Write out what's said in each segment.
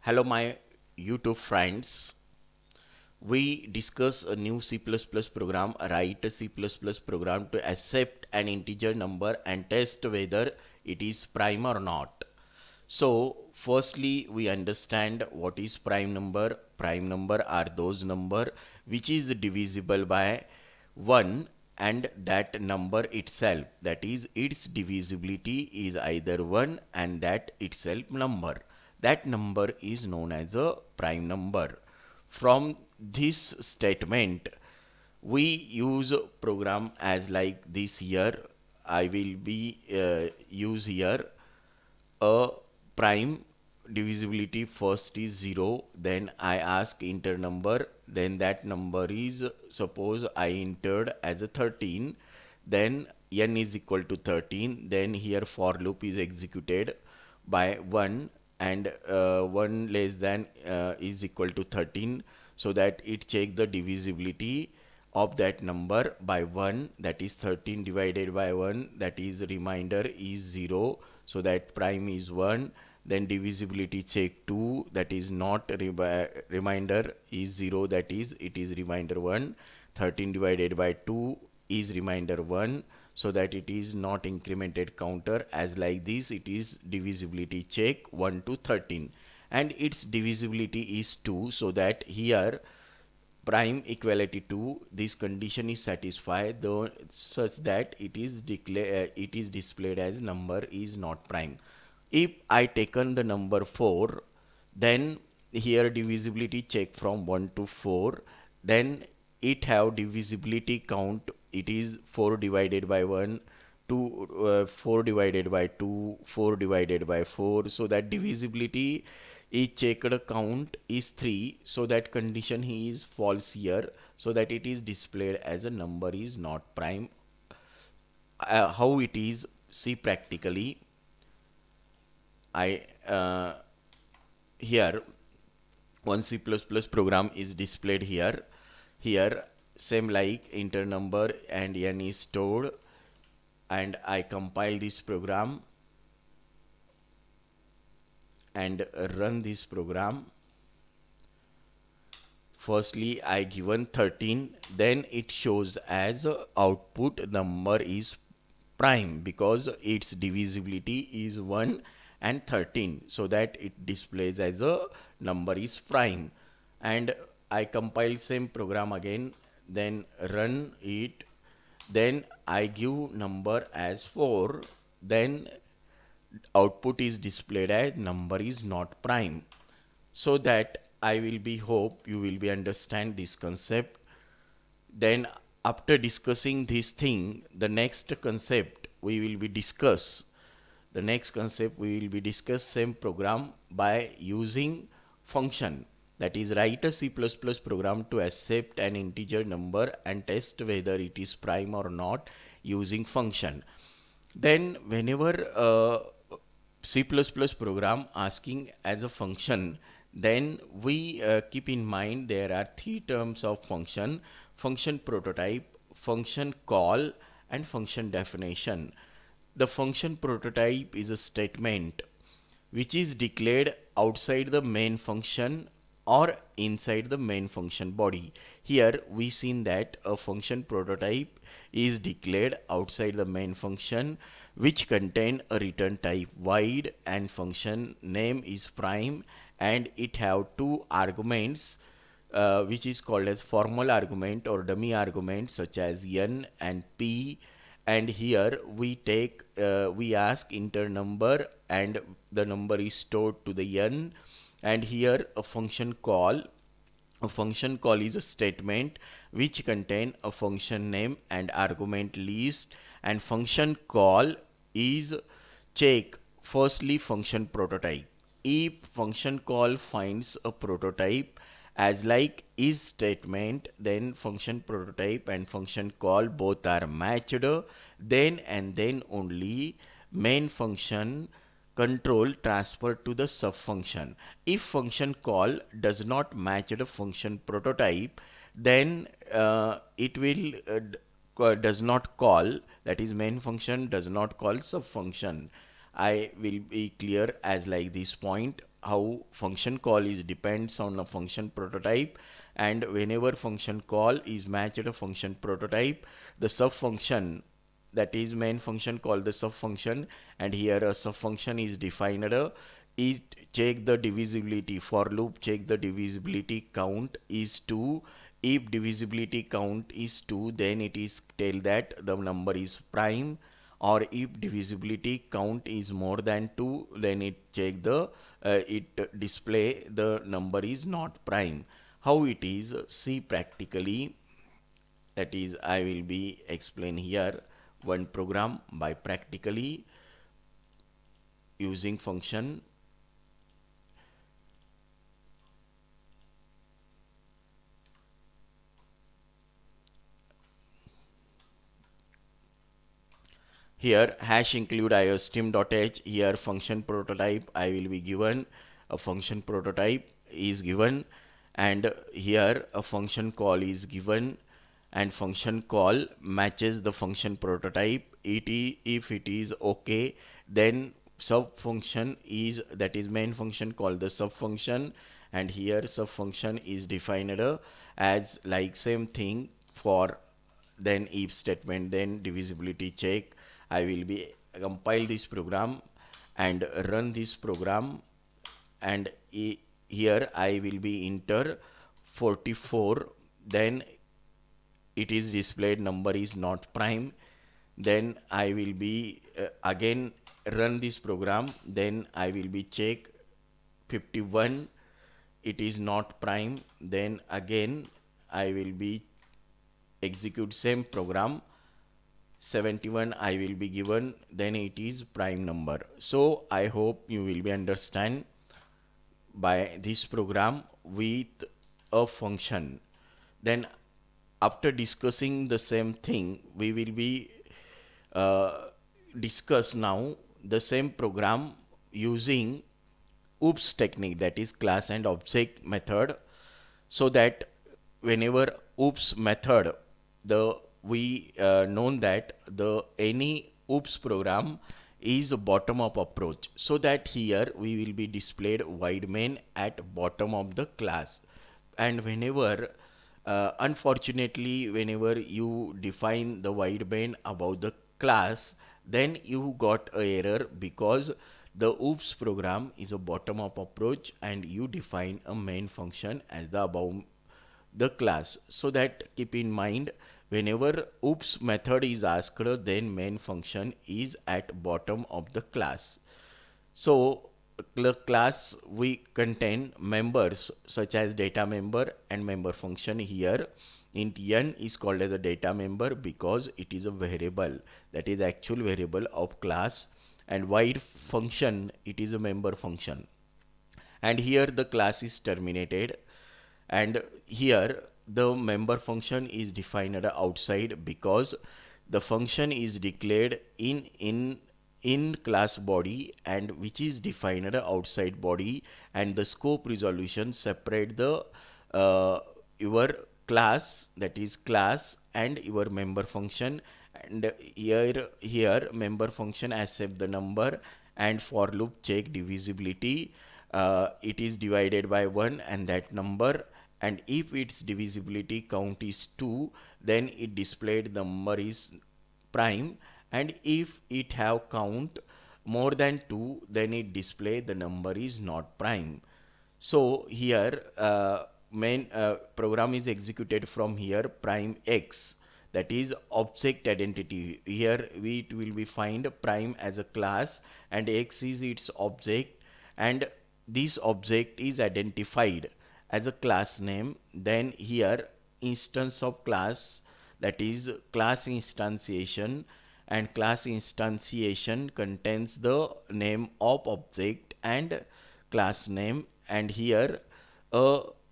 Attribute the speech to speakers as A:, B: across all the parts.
A: Hello, my YouTube friends. We discuss a new C++ program, write a C++ program to accept an integer number and test whether it is prime or not. So, firstly, we understand what is prime number. Prime number are those number which is divisible by 1 and that number itself, that is its divisibility is either 1 and that itself number. That number is known as a prime number. From this statement, we use program as like this here. I will be use here a prime divisibility. First is 0, then I ask enter number, then that number is, suppose I entered as a 13, then n is equal to 13, then here for loop is executed by 1 and 1 less than is equal to 13, so that it check the divisibility of that number by 1, that is 13 divided by 1, that is remainder is 0, so that prime is 1. Then divisibility check 2, that is not remainder is 0, that is it is remainder 1. 13 divided by 2 is remainder 1, so that it is not incremented counter. As like this, it is divisibility check 1 to 13 and its divisibility is 2, so that here prime equality to this condition is satisfied, though such that it is displayed as number is not prime. If I taken the number 4, then here divisibility check from 1 to 4, then it have divisibility count, it is 4 divided by 1, 2 4 divided by 2, 4 divided by 4, so that divisibility is checked count is 3, so that condition he is false here, so that it is displayed as a number is not prime. How it is, see practically. I Here one C++ program is displayed here. Here same like enter number and n is stored, and I compile this program and run this program. Firstly I given 13, then it shows as output number is prime because its divisibility is 1 and 13, so that it displays as a number is prime. And I compile same program again, then run it, then I give number as 4, then output is displayed as number is not prime. So that I will be hope you will be understand this concept. Then after discussing this thing, the next concept we will be discuss. The next concept we will be discuss same program by using function, that is write a C++ program to accept an integer number and test whether it is prime or not using function. Then whenever C++ program asking as a function, then we keep in mind there are three terms of function: function prototype, function call, and function definition. The function prototype is a statement which is declared outside the main function or inside the main function body. Here we seen that a function prototype is declared outside the main function, which contain a return type void, and function name is prime, and it have two arguments which is called as formal argument or dummy argument such as n and p. And here we ask enter number and the number is stored to the n. And here a function call is a statement which contain a function name and argument list. And function call is check firstly function prototype. If function call finds a prototype as like is statement, then function prototype and function call both are matched, then and then only main function control transfer to the subfunction. If function call does not match the function prototype, then it will does not call, that is main function does not call subfunction. I will be clear as like this point. how function call is depends on a function prototype, and whenever function call is matched a function prototype, the sub function, that is main function called the sub function, and here a sub function is defined, it check the divisibility, for loop check the divisibility count is 2. If divisibility count is 2, then it is tell that the number is prime, or if divisibility count is more than 2, then it check the it display the number is not prime. How it is, see practically, that is I will be explain here one program by practically using function. Here hash include iostream.h, here function prototype I will be given, a function prototype is given, and here a function call is given, and function call matches the function prototype. If it is okay, then sub function is, that is main function called the sub function, and here sub function is defined as like same thing for, then if statement, then divisibility check. I will be compile this program and run this program, and here I will be enter 44, then it is displayed number is not prime. Then I will be again run this program, then I will be check 51, it is not prime, then again I will be execute same program, 71 I will be given, then it is prime number. So I hope you will be understand by this program with a function. Then after discussing the same thing, we will be uh, discuss now the same program using OOPS technique, that is class and object method, so that whenever OOPS method, the we known that the any OOPS program is a bottom up approach, so that here we will be displayed void main at bottom of the class. And whenever unfortunately whenever you define the void main above the class, then you got a error, because the OOPS program is a bottom up approach and you define a main function as the above the class. So that keep in mind, whenever OOPS method is asked, then main function is at bottom of the class. So the class we contain members such as data member and member function. Here int n is called as a data member because it is a variable, that is actual variable of class, and void function, it is a member function. And here the class is terminated, and here the member function is defined outside, because the function is declared in class body, and which is defined outside body, and the scope resolution separate the your class, that is class, and your member function. And here member function accept the number, and for loop check divisibility, it is divided by 1 and that number, and if its divisibility count is 2, then it displayed the number is prime, and if it have count more than 2, then it display the number is not prime. So here main program is executed from here prime x, that is object identity. Here we it will be find prime as a class and x is its object, and this object is identified as a class name. Then here instance of class, that is class instantiation, and class instantiation contains the name of object and class name. And here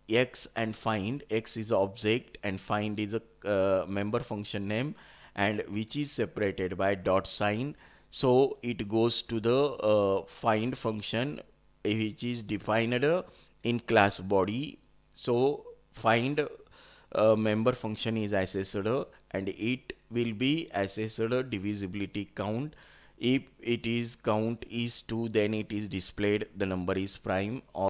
A: x and find, x is object and find is a member function name, and which is separated by dot sign. So it goes to the find function, which is defined in class body. So find member function is assessed, and it will be assessed divisibility count. If it is count is 2, then it is displayed the number is prime, or